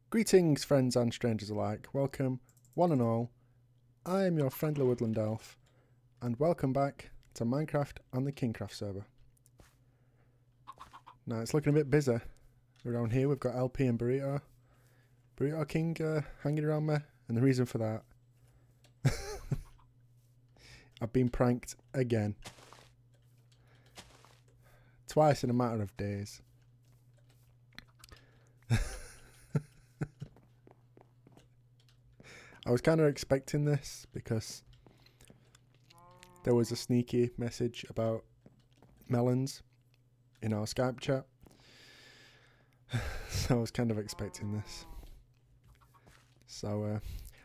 Greetings, friends and strangers alike. Welcome, one and all. I am your friendly woodland elf, and welcome back to Minecraft on the KingKraft server. Now, it's looking a bit busy around here. We've got LP and Burrito King hanging around me, and the reason for that, I've been pranked again. Twice in a matter of days. I was kind of expecting this because there was a sneaky message about melons in our Skype chat. So I was kind of expecting this. So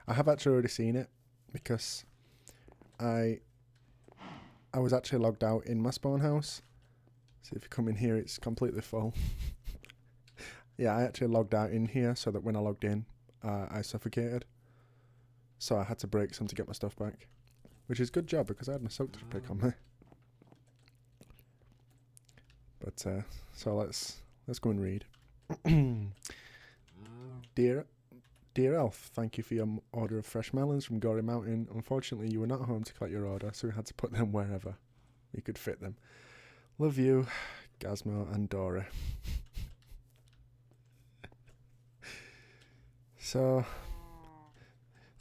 I have actually already seen it because I was actually logged out in my spawn house. So if you come in here, it's completely full. Yeah, I actually logged out in here so that when I logged in, I suffocated. So I had to break some to get my stuff back, which is a good job because I had my soak pick on me. But so let's go and read. Dear Elf, thank you for your order of fresh melons from Gory Mountain. Unfortunately, you were not home to collect your order, so we had to put them wherever we could fit them. Love you, Gazmo and Dory. So,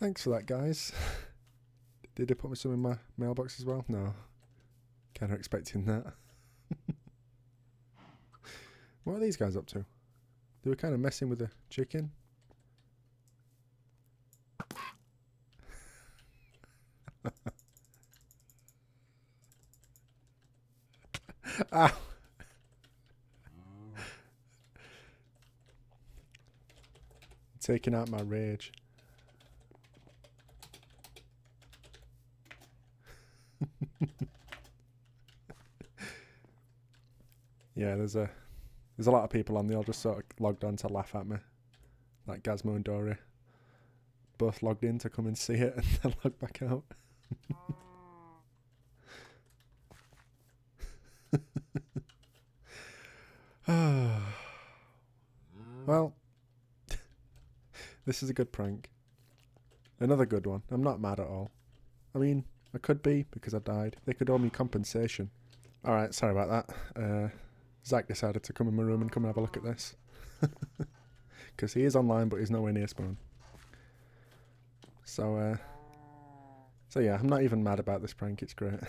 thanks for that, guys. Did they put me some in my mailbox as well? No. Kind of expecting that. What are these guys up to? They were kind of messing with the chicken. Ow! Taking out my rage. Yeah, there's a lot of people on there. All just sort of logged on to laugh at me, like Gazmo and Dory. Both logged in to come and see it, and then log back out. Well, this is a good prank. Another good one. I'm not mad at all. I mean, I could be because I died. They could owe me compensation. Alright, sorry about that. Zach decided to come in my room and come and have a look at this. Because he is online, but he's nowhere near spawn. So yeah, I'm not even mad about this prank. It's great.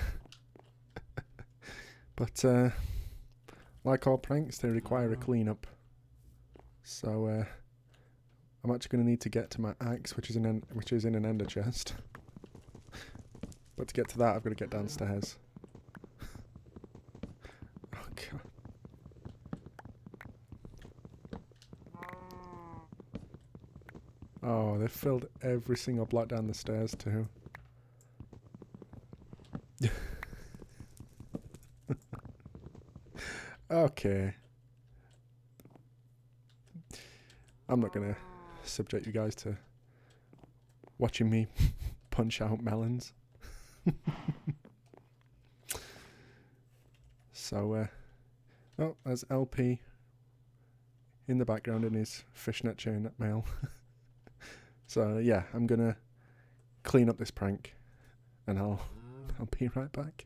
But like all pranks, they require a cleanup. So I'm actually going to need to get to my axe, which is in an ender chest. But to get to that, I've got to get downstairs. Oh god. Oh, they've filled every single block down the stairs too. Okay. I'm not gonna subject you guys to watching me punch out melons. So, oh, there's LP in the background in his fishnet chain mail. So yeah, I'm gonna clean up this prank, and I'll be right back.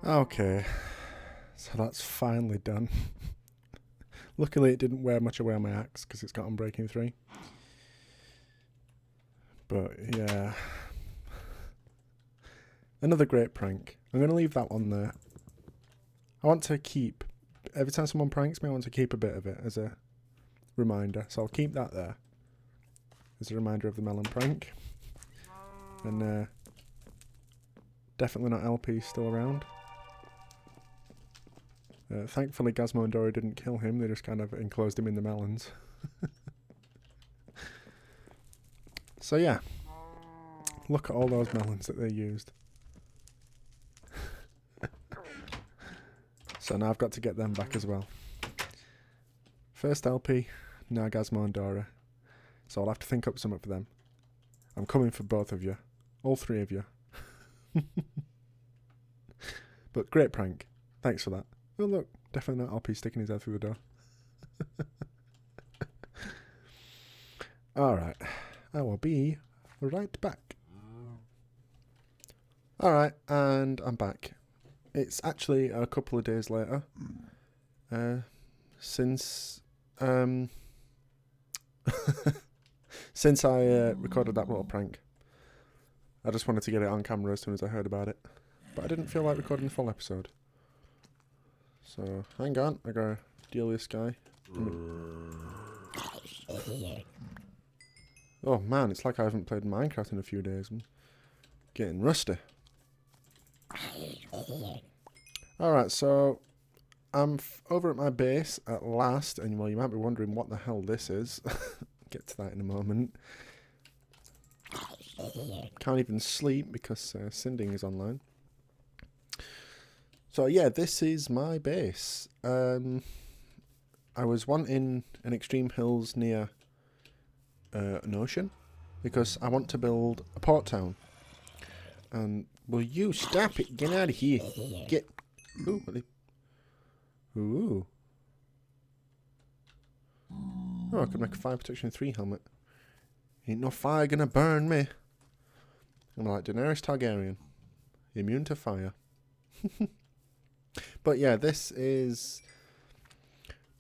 Okay, so that's finally done. Luckily it didn't wear much away on my axe because it's got Unbreaking 3. But yeah, another great prank. I'm going to leave that one there. I want to keep, every time someone pranks me, I want to keep a bit of it as a reminder. So I'll keep that there as a reminder of the melon prank. And definitely not LP still around. Thankfully Gazmo and Dora didn't kill him, they just kind of enclosed him in the melons. So yeah, look at all those melons that they used. So now I've got to get them back as well. First LP, now Gazmo and Dora. So I'll have to think up something for them. I'm coming for both of you. All three of you. But great prank. Thanks for that. Oh look, definitely not LP sticking his head through the door. Alright, I will be right back. Alright, and I'm back. It's actually a couple of days later. Since since I recorded that little prank. I just wanted to get it on camera as soon as I heard about it. But I didn't feel like recording the full episode. So, hang on, I gotta deal with this guy. Oh man, it's like I haven't played Minecraft in a few days. I'm getting rusty. Alright, so I'm over at my base at last, and well, you might be wondering what the hell this is. Get to that in a moment. Can't even sleep because Sinding is online. So yeah, this is my base. I was wanting an extreme hills near an ocean because I want to build a port town. And will you stop it? Get out of here! Get. Ooh, what ooh. Oh, I could make a fire protection 3 helmet. Ain't no fire gonna burn me. I'm like Daenerys Targaryen, immune to fire. But yeah, this is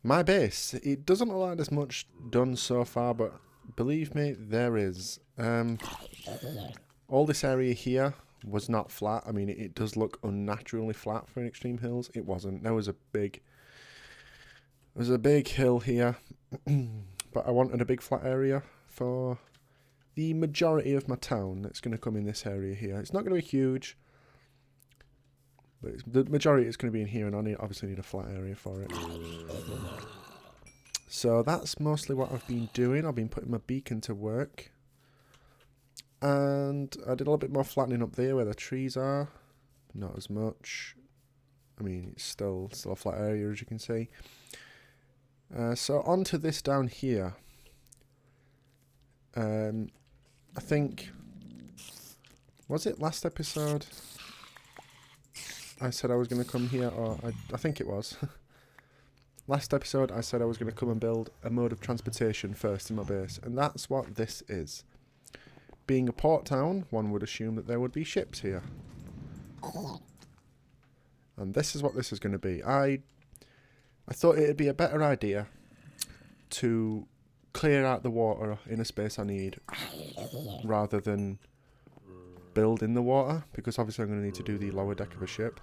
my base. It doesn't look like there's much done so far, but believe me, there is. All this area here was not flat. I mean, it does look unnaturally flat for an Extreme Hills. It wasn't. There was a big hill here, but I wanted a big flat area for the majority of my town that's going to come in this area here. It's not going to be huge, but the majority is going to be in here, and I obviously need a flat area for it. So that's mostly what I've been doing. I've been putting my beacon to work. And I did a little bit more flattening up there where the trees are. Not as much. I mean, it's still a flat area, as you can see. So onto this down here. I think, was it last episode I said I was going to come here, or I think it was. Last episode I said I was going to come and build a mode of transportation first in my base, and that's what this is. Being a port town, one would assume that there would be ships here. And this is what this is going to be. I thought it would be a better idea to clear out the water in a space I need rather than build in the water, because obviously I'm going to need to do the lower deck of a ship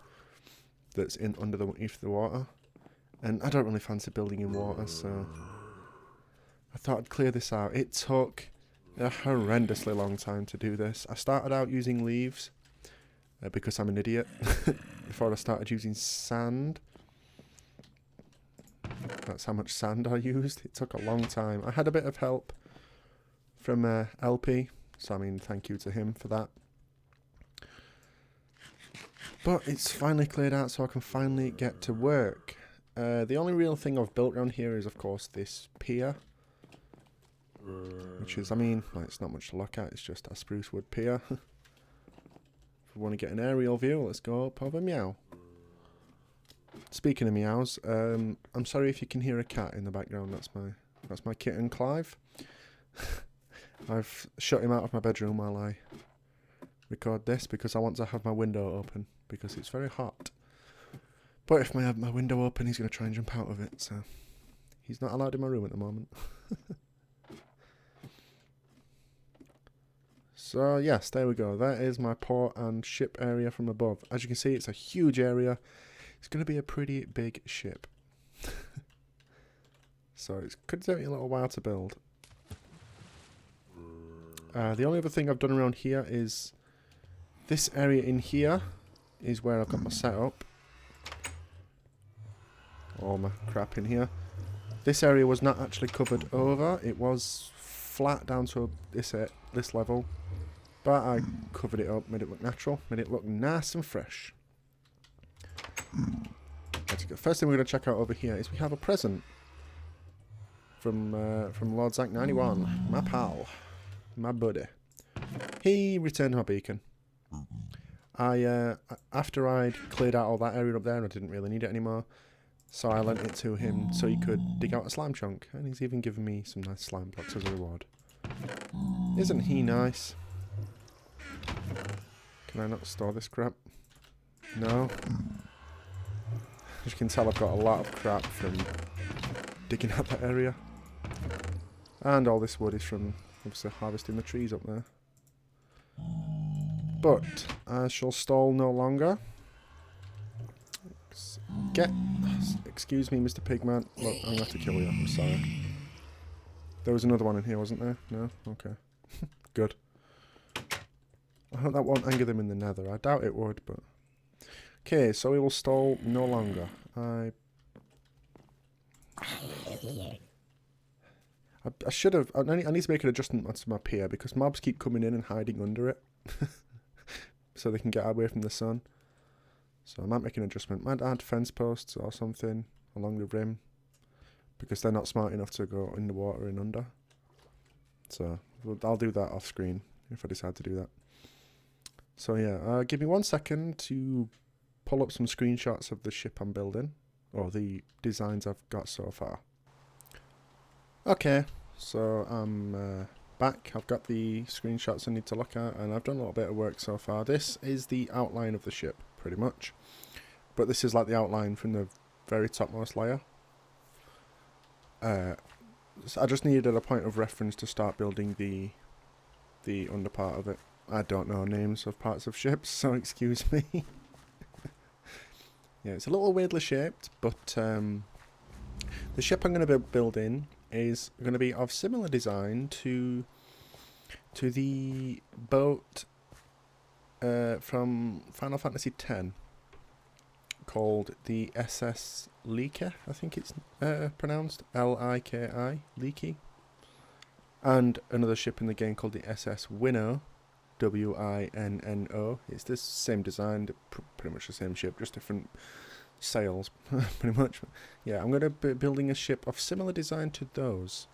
that's underneath the water, and I don't really fancy building in water, so I thought I'd clear this out. It took a horrendously long time to do this. I started out using leaves because I'm an idiot before I started using sand. That's how much sand I used. It took a long time. I had a bit of help from LP, so I mean thank you to him for that. But it's finally cleared out, so I can finally get to work. The only real thing I've built around here is, of course, this pier. Which is, I mean, well, it's not much to look at, it's just a spruce wood pier. If we want to get an aerial view, let's go up over Meow. Speaking of meows, I'm sorry if you can hear a cat in the background, that's my kitten Clive. I've shut him out of my bedroom while I record this because I want to have my window open because it's very hot. But if I have my window open, he's going to try and jump out of it, so he's not allowed in my room at the moment. So yes, there we go. That is my port and ship area from above. As you can see, it's a huge area. It's going to be a pretty big ship. So it could take me a little while to build. The only other thing I've done around here is this area in here is where I've got my setup. All my crap in here. This area was not actually covered over. It was flat down to this level. But I covered it up, made it look natural, made it look nice and fresh. First thing we're going to check out over here is we have a present from Lord Zach 91, my pal, my buddy. He returned my beacon. After I'd cleared out all that area up there, I didn't really need it anymore. So I lent it to him so he could dig out a slime chunk, and he's even given me some nice slime blocks as a reward. Isn't he nice? Can I not store this crap? No. As you can tell, I've got a lot of crap from digging out that area. And all this wood is from, obviously, harvesting the trees up there. But I shall stall no longer. Excuse me, Mr. Pigman. Look, I'm going to have to kill you. I'm sorry. There was another one in here, wasn't there? No? Okay. Good. I hope that won't anger them in the nether. I doubt it would, but... Okay, so we will stall no longer. I should have... I need to make an adjustment to my pier, because mobs keep coming in and hiding under it. So they can get away from the sun. So I might make an adjustment. Might add fence posts or something along the rim, because they're not smart enough to go in the water and under. So I'll do that off screen if I decide to do that. So yeah, give me 1 second to pull up some screenshots of the ship I'm building, or the designs I've got so far. Okay, so I'm back. I've got the screenshots I need to look at, and I've done a little bit of work so far. This is the outline of the ship, pretty much. But this is like the outline from the very topmost layer. So I just needed a point of reference to start building the under part of it. I don't know names of parts of ships, so excuse me. Yeah, it's a little weirdly shaped, but the ship I'm going to be building is going to be of similar design to the boat from Final Fantasy X, called the SS Liki, I think it's pronounced, L-I-K-I, Liki. And another ship in the game called the SS Winnow, W-I-N-N-O. It's the same design, pretty much the same ship, just different sails, pretty much. Yeah, I'm going to be building a ship of similar design to those.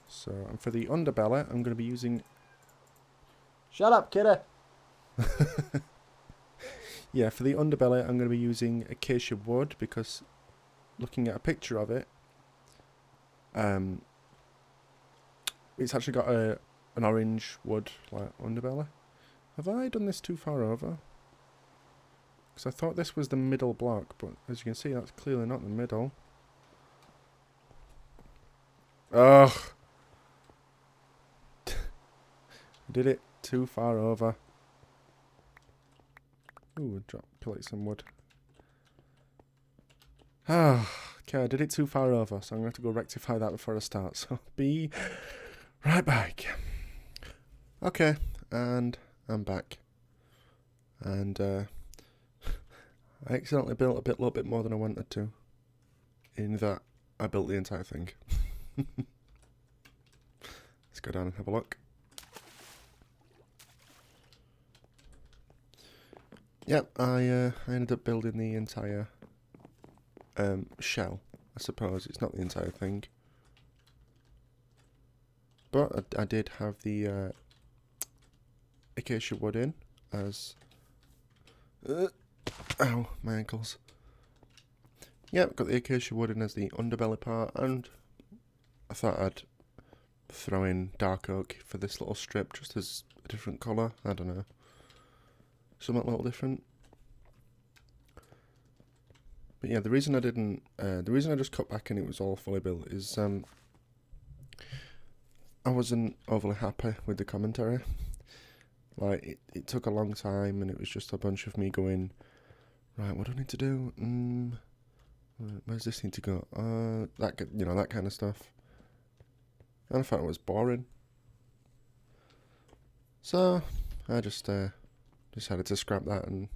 So, and for the underbelly, I'm going to be using... Shut up, kiddo! Yeah, for the underbelly, I'm going to be using acacia wood, because looking at a picture of it, it's actually got an orange wood like underbelly. Have I done this too far over? Because I thought this was the middle block, but as you can see, that's clearly not the middle. Ugh! I did it too far over. Ooh, collect some wood. Ah, okay, I did it too far over, so I'm going to have to go rectify that before I start. So, be right back. Okay, and I'm back. And I accidentally built a little bit more than I wanted to. In that, I built the entire thing. Let's go down and have a look. Yep, I ended up building the entire shell, I suppose. It's not the entire thing. But I did have the acacia wood in as... ow, my ankles. Yep, got the acacia wood in as the underbelly part, and I thought I'd throw in dark oak for this little strip just as a different colour. I don't know. Something a little different. But yeah, the reason I didn't, the reason I just cut back and it was all fully built is I wasn't overly happy with the commentary. Like, it took a long time, and it was just a bunch of me going, right, what do I need to do? Where's this need to go? That kind of stuff. And I found it was boring. So I just decided to scrap that and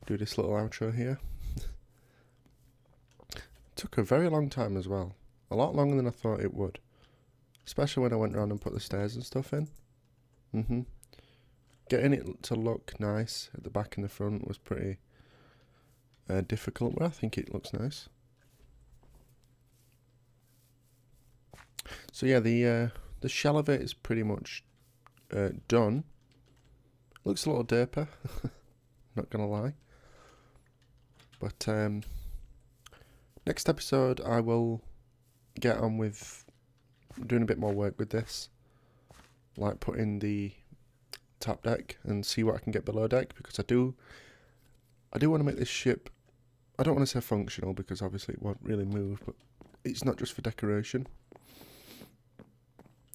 do this little outro here. Took a very long time as well. A lot longer than I thought it would. Especially when I went around and put the stairs and stuff in. Getting it to look nice at the back and the front was pretty difficult, but I think it looks nice. So yeah, the shell of it is pretty much done. Looks a little derper, not gonna lie. But next episode I will get on with doing a bit more work with this, like putting the top deck and see what I can get below deck, because I do want to make this ship, I don't want to say functional because obviously it won't really move, but it's not just for decoration.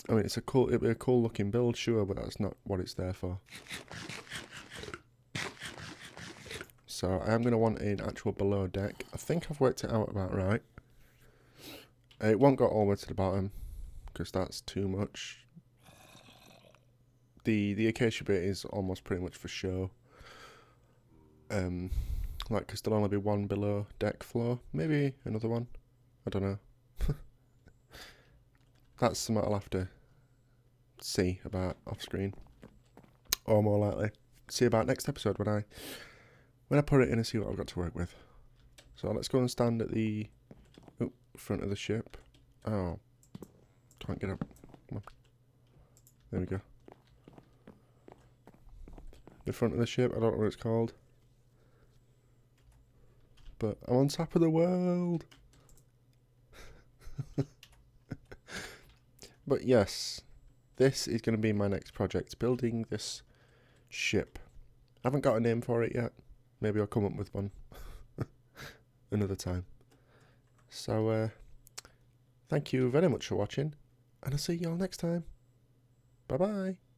I mean, it'll be a cool looking build, sure, but that's not what it's there for. So I am going to want an actual below deck. I think I've worked it out about right. It won't go all the way to the bottom, because that's too much. The acacia bit is almost pretty much for show. Like, because there'll only be one below deck floor. Maybe another one. I don't know. That's something I'll have to see about off screen. Or more likely, see about next episode when I put it in and see what I've got to work with. So let's go and stand at the front of the ship. Oh, can't get up. Come on. There we go. The front of the ship, I don't know what it's called. But I'm on top of the world. But yes, this is going to be my next project, building this ship. I haven't got a name for it yet. Maybe I'll come up with one another time. So, thank you very much for watching, and I'll see you all next time. Bye bye.